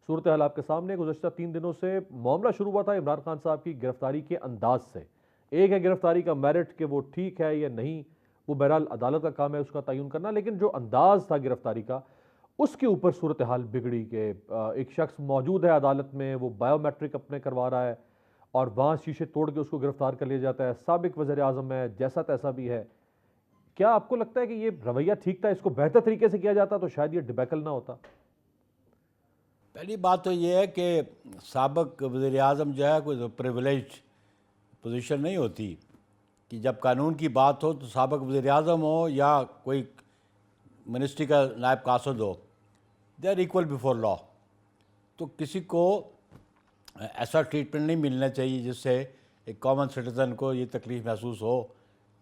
صورتحال آپ کے سامنے گزشتہ 3 دنوں سے معاملہ شروع ہوا تھا عمران خان صاحب کی گرفتاری کے انداز سے۔ ایک ہے گرفتاری کا میرٹ کہ وہ ٹھیک ہے یا نہیں، وہ بہرحال عدالت کا کام ہے اس کا تعین کرنا، لیکن جو انداز تھا گرفتاری کا اس کے اوپر صورتحال بگڑی کہ ایک شخص موجود ہے عدالت میں، وہ بائیو میٹرک اپنے کروا رہا ہے اور وہاں شیشے توڑ کے اس کو گرفتار کر لیا جاتا ہے۔ سابق وزیر اعظم ہے، جیسا تیسا بھی ہے۔ کیا آپ کو لگتا ہے کہ یہ رویہ ٹھیک تھا؟ اس کو بہتر طریقے سے کیا جاتا تو شاید یہ ڈیبیکل نہ ہوتا؟ پہلی بات تو یہ ہے کہ سابق وزیر اعظم جو ہے کوئی پریولیجڈ پوزیشن نہیں ہوتی کہ جب قانون کی بات ہو تو سابق وزیر اعظم ہو یا کوئی منسٹری کا نائب قاصد ہو، دے آر ایکول بیفور لا۔ تو کسی کو ایسا ٹریٹمنٹ نہیں ملنا چاہیے جس سے ایک کامن سٹیزن کو یہ تکلیف محسوس ہو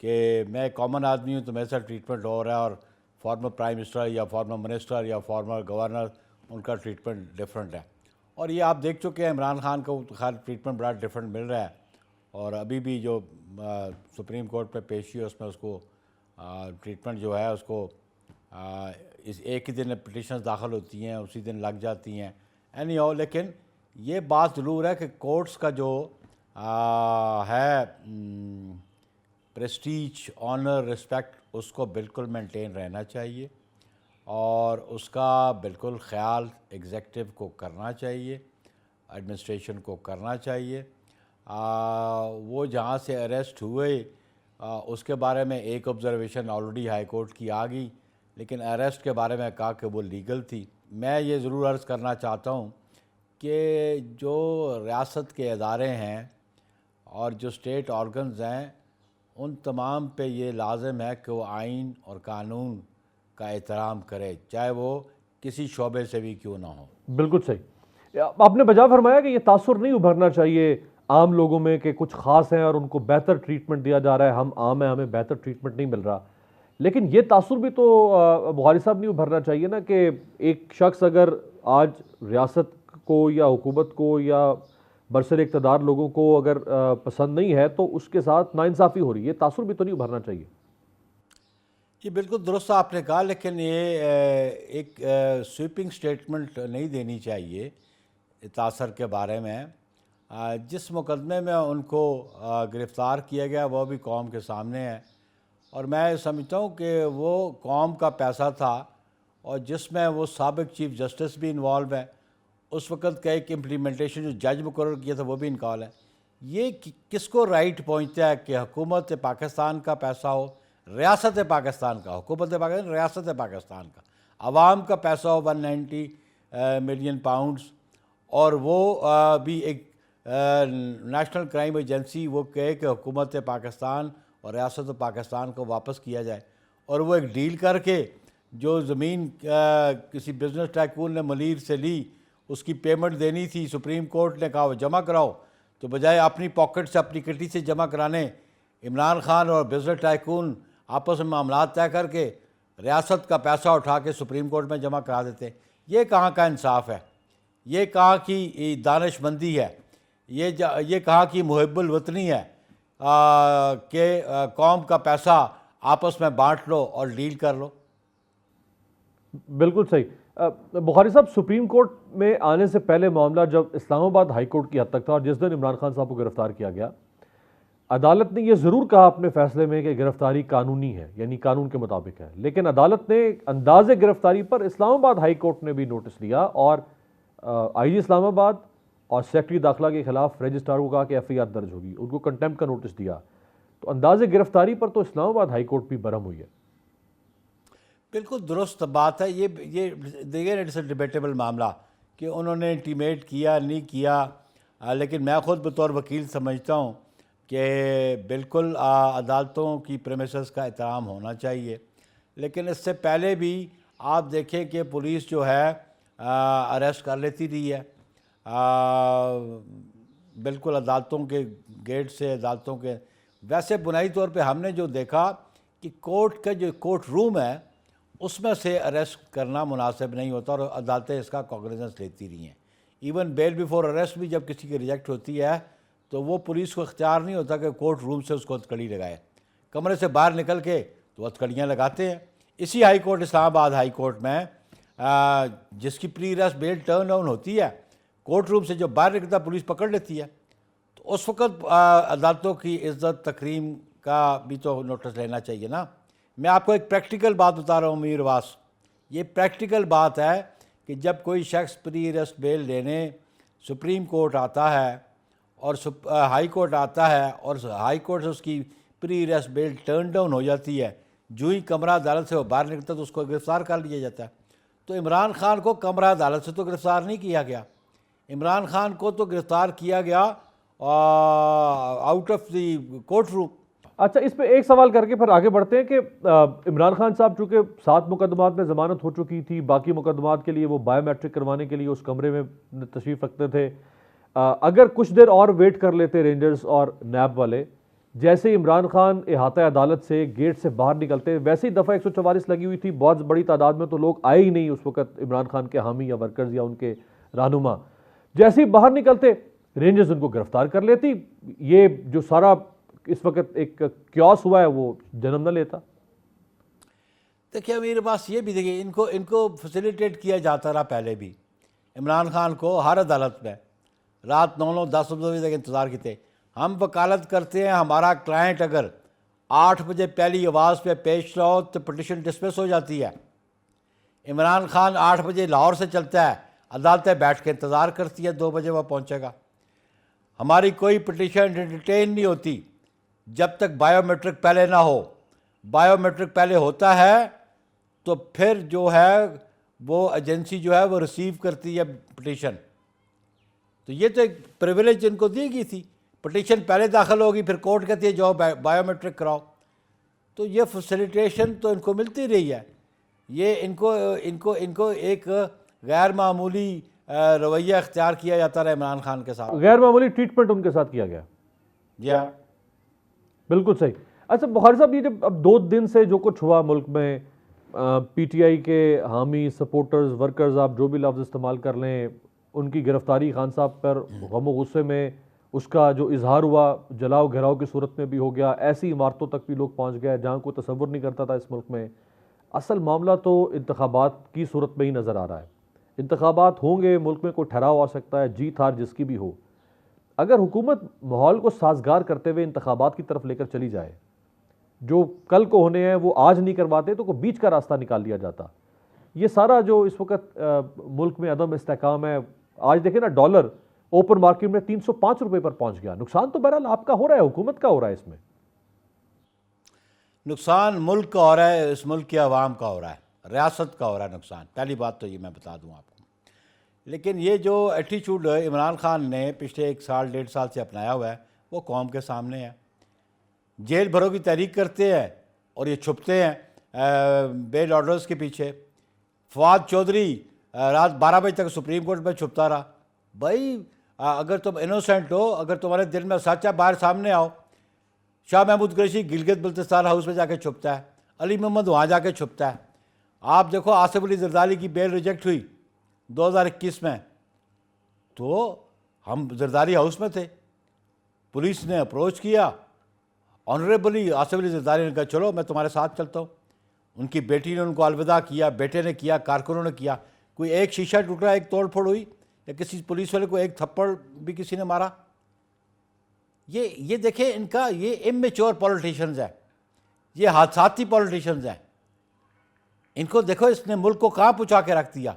کہ میں ایک کامن آدمی ہوں تو میرے ساتھ ٹریٹمنٹ ہو رہا ہے اور فارمر پرائم منسٹر یا فارمر منسٹر یا فارمر گورنر ان کا ٹریٹمنٹ ڈفرینٹ ہے۔ اور یہ آپ دیکھ چکے ہیں عمران خان کو خیر ٹریٹمنٹ بڑا ڈفرینٹ مل رہا ہے، اور ابھی بھی جو سپریم کورٹ پہ پیشی ہے اس میں اس کو ٹریٹمنٹ جو ہے اس کو اس ایک ہی دن پٹیشنز داخل ہوتی ہیں، اسی دن لگ جاتی ہیں اینی ہاؤ۔ لیکن یہ بات ضرور ہے کہ کورٹس کا جو ہے پریسٹیج، آنر، رسپیکٹ، اس کو بالکل مینٹین رہنا چاہیے اور اس کا بالکل خیال ایگزیکٹو کو کرنا چاہیے، ایڈمنسٹریشن کو کرنا چاہیے۔ وہ جہاں سے اریسٹ ہوئے اس کے بارے میں ایک آبزرویشن آلریڈی ہائی کورٹ کی آ گئی، لیکن اریسٹ کے بارے میں کہا کہ وہ لیگل تھی۔ میں یہ ضرور عرض کرنا چاہتا ہوں کہ جو ریاست کے ادارے ہیں اور جو اسٹیٹ آرگنز ہیں ان تمام پہ یہ لازم ہے کہ وہ آئین اور قانون کا احترام کرے، چاہے وہ کسی شعبے سے بھی کیوں نہ ہو۔ بالکل صحیح۔ آپ نے بجا فرمایا کہ یہ تاثر نہیں ابھرنا چاہیے عام لوگوں میں کہ کچھ خاص ہیں اور ان کو بہتر ٹریٹمنٹ دیا جا رہا ہے، ہم عام ہیں ہمیں بہتر ٹریٹمنٹ نہیں مل رہا، لیکن یہ تاثر بھی تو بخاری صاحب نہیں ابھرنا چاہیے نا کہ ایک شخص اگر آج ریاست کو یا حکومت کو یا برسر اقتدار لوگوں کو اگر پسند نہیں ہے تو اس کے ساتھ ناانصافی ہو رہی ہے، یہ تاثر بھی تو نہیں ابھرنا چاہیے۔ یہ بالکل درست آپ نے کہا، لیکن یہ ایک سویپنگ سٹیٹمنٹ نہیں دینی چاہیے تاثر کے بارے میں۔ جس مقدمے میں ان کو گرفتار کیا گیا وہ بھی قوم کے سامنے ہے، اور میں سمجھتا ہوں کہ وہ قوم کا پیسہ تھا اور جس میں وہ سابق چیف جسٹس بھی انوالو ہے، اس وقت کا ایک امپلیمنٹیشن جو جج مقرر کیا تھا وہ بھی انکال ہے۔ یہ کس کو رائٹ پہنچتا ہے کہ حکومت پاکستان کا پیسہ ہو، ریاست پاکستان کا، حکومت پاکستان ریاست پاکستان کا، عوام کا پیسہ ہو 190 ملین پاؤنڈز، اور وہ بھی ایک نیشنل کرائم ایجنسی وہ کہے کہ حکومت پاکستان اور ریاست پاکستان کو واپس کیا جائے، اور وہ ایک ڈیل کر کے جو زمین کسی بزنس ٹائکون نے ملیر سے لی اس کی پیمنٹ دینی تھی، سپریم کورٹ نے کہا وہ جمع کراؤ، تو بجائے اپنی پاکٹ سے اپنی کٹی سے جمع کرانے عمران خان اور بزنس ٹائکون آپس میں معاملات طے کر کے ریاست کا پیسہ اٹھا کے سپریم کورٹ میں جمع کرا دیتے۔ یہ کہاں کا انصاف ہے؟ یہ کہاں کی دانش مندی ہے؟ یہ کہاں کی محب الوطنی ہے کہ قوم کا پیسہ آپس میں بانٹ لو اور ڈیل کر لو؟ بالکل صحیح۔ بخاری صاحب، سپریم کورٹ میں آنے سے پہلے معاملہ جب اسلام آباد ہائی کورٹ کی حد تک تھا اور جس دن عمران خان صاحب کو گرفتار کیا گیا، عدالت نے یہ ضرور کہا اپنے فیصلے میں کہ گرفتاری قانونی ہے، یعنی قانون کے مطابق ہے، لیکن عدالت نے انداز گرفتاری پر اسلام آباد ہائی کورٹ نے بھی نوٹس لیا اور آئی جی اسلام آباد اور سیکرٹری داخلہ کے خلاف رجسٹرار کو کہا کہ ایف آئی آر درج ہوگی، ان کو کنٹیمپٹ کا نوٹس دیا۔ تو انداز گرفتاری پر تو اسلام آباد ہائی کورٹ بھی برہم ہوئی ہے۔ بالکل درست بات ہے۔ یہ دیگر اٹس اے ڈیبیٹیبل معاملہ کہ انہوں نے انٹیمیٹ کیا نہیں کیا، لیکن میں خود بطور وکیل سمجھتا ہوں کہ بالکل عدالتوں کی پریمیسز کا احترام ہونا چاہیے، لیکن اس سے پہلے بھی آپ دیکھیں کہ پولیس جو ہے اریسٹ کر لیتی رہی ہے، بالکل عدالتوں کے گیٹ سے، عدالتوں کے ویسے بنیادی طور پہ ہم نے جو دیکھا کہ کورٹ کا جو کورٹ روم ہے اس میں سے اریسٹ کرنا مناسب نہیں ہوتا، اور عدالتیں اس کا کوگنیزنس لیتی رہی ہیں۔ ایون بیل بیفور اریسٹ بھی جب کسی کی ریجیکٹ ہوتی ہے تو وہ پولیس کو اختیار نہیں ہوتا کہ کورٹ روم سے اس کو ہتھکڑی لگائے، کمرے سے باہر نکل کے تو ہتھکڑیاں لگاتے ہیں۔ اسی ہائی کورٹ اسلام آباد ہائی کورٹ میں جس کی پری ریسٹ بیل ٹرن ڈاؤن ہوتی ہے، کورٹ روم سے جو باہر نکلتا پولیس پکڑ لیتی ہے، تو اس وقت عدالتوں کی عزت تکریم کا بھی تو نوٹس لینا چاہیے نا۔ میں آپ کو ایک پریکٹیکل بات بتا رہا ہوں میر واس، یہ پریکٹیکل بات ہے کہ جب کوئی شخص پری ریسٹ بیل لینے سپریم کورٹ آتا ہے اور ہائی کورٹ آتا ہے اور ہائی کورٹ سے اس کی پری ریسٹ بیل ٹرن ڈاؤن ہو جاتی ہے، جو ہی کمرہ عدالت سے وہ باہر نکلتا تو اس کو گرفتار کر لیا جاتا ہے۔ تو عمران خان کو کمرہ عدالت سے تو گرفتار نہیں کیا گیا، عمران خان کو تو گرفتار کیا گیا آؤٹ آف دی کورٹ روم۔ اچھا، اس پہ ایک سوال کر کے پھر آگے بڑھتے ہیں کہ عمران خان صاحب چونکہ 7 مقدمات میں ضمانت ہو چکی تھی، باقی مقدمات کے لیے وہ بایو میٹرک کروانے کے لیے اس کمرے میں تشریف رکھتے تھے، اگر کچھ دیر اور ویٹ کر لیتے رینجرز اور نیب والے، جیسے عمران خان احاطہ عدالت سے گیٹ سے باہر نکلتے، ویسے ہی دفعہ 144 لگی ہوئی تھی، بہت بڑی تعداد میں تو لوگ آئے ہی نہیں اس وقت عمران خان کے حامی یا ورکرز یا ان کے رہنما، جیسے ہی باہر نکلتے رینجرز ان کو گرفتار کر لیتی، یہ جو سارا اس وقت ایک کیوس ہوا ہے وہ جنم نہ لیتا۔ دیکھیے میرے پاس یہ بھی دیکھیے، ان کو فیسیلیٹیٹ کیا جاتا رہا پہلے بھی، عمران خان کو ہر عدالت میں رات 9 10 بجے تک انتظار کیتے۔ ہم وکالت کرتے ہیں، ہمارا کلائنٹ اگر 8 بجے پہلی آواز پہ پیش نہ ہو تو پٹیشن ڈسمس ہو جاتی ہے۔ عمران خان 8 بجے لاہور سے چلتا ہے، عدالتیں بیٹھ کے انتظار کرتی ہے 2 بجے وہ پہنچے گا۔ ہماری کوئی پٹیشن انٹرٹین نہیں ہوتی جب تک بایو میٹرک پہلے نہ ہو۔ بایو میٹرک پہلے ہوتا ہے تو پھر جو ہے وہ ایجنسی جو ہے وہ ریسیو کرتی ہے پٹیشن، تو یہ تو ایک پریویلیج ان کو دی گئی تھی، پٹیشن پہلے داخل ہوگی پھر کورٹ کہتی ہے جاؤ بایو میٹرک کراؤ، تو یہ فیسیلیٹیشن تو ان کو ملتی رہی ہے۔ یہ ان کو ایک غیر معمولی رویہ اختیار کیا جاتا رہا عمران خان کے ساتھ، غیر معمولی ٹریٹمنٹ ان کے ساتھ کیا گیا۔ جی ہاں بالکل صحیح۔ اچھا بخاری صاحب، یہ جب اب 2 دن سے جو کچھ ہوا ملک میں، پی ٹی آئی کے حامی، سپورٹرز، ورکرز، آپ جو بھی لفظ استعمال کر لیں، ان کی گرفتاری خان صاحب پر غم و غصے میں اس کا جو اظہار ہوا جلاؤ گھراؤ کی صورت میں بھی ہو گیا، ایسی عمارتوں تک بھی لوگ پہنچ گئے جہاں کوئی تصور نہیں کرتا تھا اس ملک میں۔ اصل معاملہ تو انتخابات کی صورت میں ہی نظر آ رہا ہے۔ انتخابات ہوں گے، ملک میں کوئی ٹھہراؤ آ سکتا ہے، جیت ہار جس کی بھی ہو، اگر حکومت ماحول کو سازگار کرتے ہوئے انتخابات کی طرف لے کر چلی جائے، جو کل کو ہونے ہیں وہ آج نہیں کرواتے تو کوئی بیچ کا راستہ نکال لیا جاتا۔ یہ سارا جو اس وقت ملک میں عدم استحکام ہے، آج دیکھیں نا ڈالر اوپن مارکیٹ میں 305 روپے پر پہنچ گیا، نقصان تو بہرحال آپ کا ہو رہا ہے، حکومت کا ہو رہا ہے، اس میں نقصان ملک کا ہو رہا ہے، اس ملک کی عوام کا ہو رہا ہے، ریاست کا ہو رہا ہے نقصان، پہلی بات تو یہ میں بتا دوں آپ کو۔ لیکن یہ جو ایٹیچیوڈ عمران خان نے پچھلے 1 سال 1.5 سال سے اپنایا ہوا ہے وہ قوم کے سامنے ہے۔ جیل بھرو کی تحریک کرتے ہیں اور یہ چھپتے ہیں بیل آرڈرز کے پیچھے۔ فواد چودھری رات 12 بجے تک سپریم کورٹ میں چھپتا رہا۔ بھائی اگر تم انوسینٹ ہو، اگر تمہارے دل میں سچ ہے، باہر سامنے آؤ۔ شاہ محمود قریشی گلگت بلتستان ہاؤس میں جا کے چھپتا ہے، علی محمد وہاں جا کے چھپتا ہے۔ آپ دیکھو آصف علی زرداری کی بیل ریجیکٹ ہوئی 2021 میں، تو ہم زرداری ہاؤس میں تھے، پولیس نے اپروچ کیا، آنریبلی آصف علی زرداری نے کہا چلو میں تمہارے ساتھ چلتا ہوں۔ ان کی بیٹی نے ان کو الوداع کیا، بیٹے نے کیا، کارکنوں نے کیا، کوئی ایک شیشہ ٹوٹا، ایک توڑ پھوڑ ہوئی، یا کسی پولیس والے کو ایک تھپڑ بھی کسی نے مارا؟ یہ دیکھیں ان کا یہ امیچور پولیٹیشنز ہیں، یہ حادثاتی پولیٹیشنز ہیں۔ ان کو دیکھو اس نے ملک کو کہاں پہنچا کے رکھ دیا۔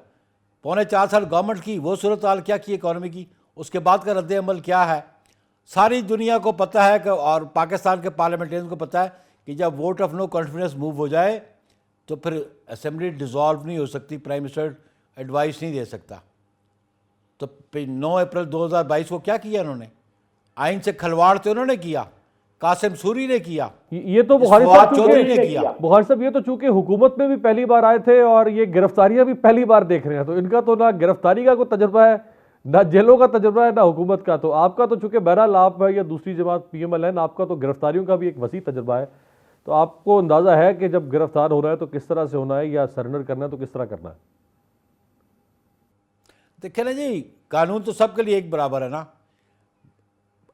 4.25 سال گورنمنٹ کی وہ صورتحال کیا کی اکانومی کی، اس کے بعد کا رد عمل کیا ہے، ساری دنیا کو پتہ ہے کہ، اور پاکستان کے پارلیمنٹرین کو پتہ ہے کہ جب vote of no confidence move ہو جائے تو پھر اسمبلی ڈیزالو نہیں ہو سکتی، پرائم منسٹر ایڈوائس نہیں دے سکتا۔ تو 9 اپریل 2022 کو کیا کیا انہوں نے؟ آئین سے کھلواڑ تو انہوں نے کیا، قاسم سوری نے کیا، یہ تو فواد چودھری نے کیا۔ بخاری صاحب یہ تو چونکہ حکومت میں بھی پہلی بار آئے تھے اور یہ گرفتاریاں بھی پہلی بار دیکھ رہے ہیں، تو ان کا تو نہ گرفتاری کا کوئی تجربہ ہے، نہ جیلوں کا تجربہ ہے، نہ حکومت کا۔ تو آپ کا تو چونکہ بہرحال آپ ہے یا دوسری جماعت پی ایم ایل این، آپ کا تو گرفتاریوں کا بھی ایک وسیع تجربہ ہے، تو آپ کو اندازہ ہے کہ جب گرفتار ہو رہا ہے تو کس طرح سے ہونا ہے، یا سرنڈر کرنا ہے تو کس طرح کرنا ہے؟ دیکھیں نا جی، قانون تو سب کے لیے ایک برابر ہے نا۔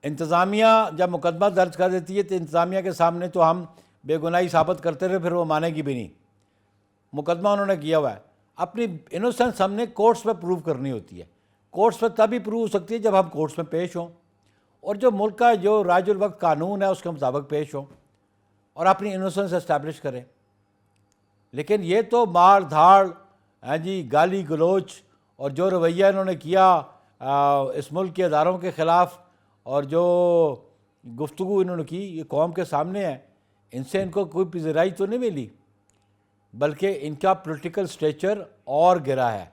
انتظامیہ جب مقدمہ درج کر دیتی ہے تو انتظامیہ کے سامنے تو ہم بے گناہی ثابت کرتے رہے، پھر وہ مانے گی بھی نہیں۔ مقدمہ انہوں نے کیا ہوا ہے، اپنی انوسنس ہم نے کورٹس میں پروو کرنی ہوتی ہے. کورٹس میں تبھی پروو ہو سکتی ہے جب ہم کورٹس میں پیش ہوں اور جو ملک کا جو رائج الوقت قانون ہے اس کے مطابق پیش ہوں اور اپنی انوسنس اسٹیبلش کریں. لیکن یہ تو مار دھاڑ, ہاں جی, گالی گلوچ اور جو رویہ انہوں نے کیا اس ملک کے اداروں کے خلاف اور جو گفتگو انہوں نے کی, یہ قوم کے سامنے ہے. ان سے ان کو کوئی پذیرائی تو نہیں ملی, بلکہ ان کا پولیٹیکل سٹیچر اور گرا ہے.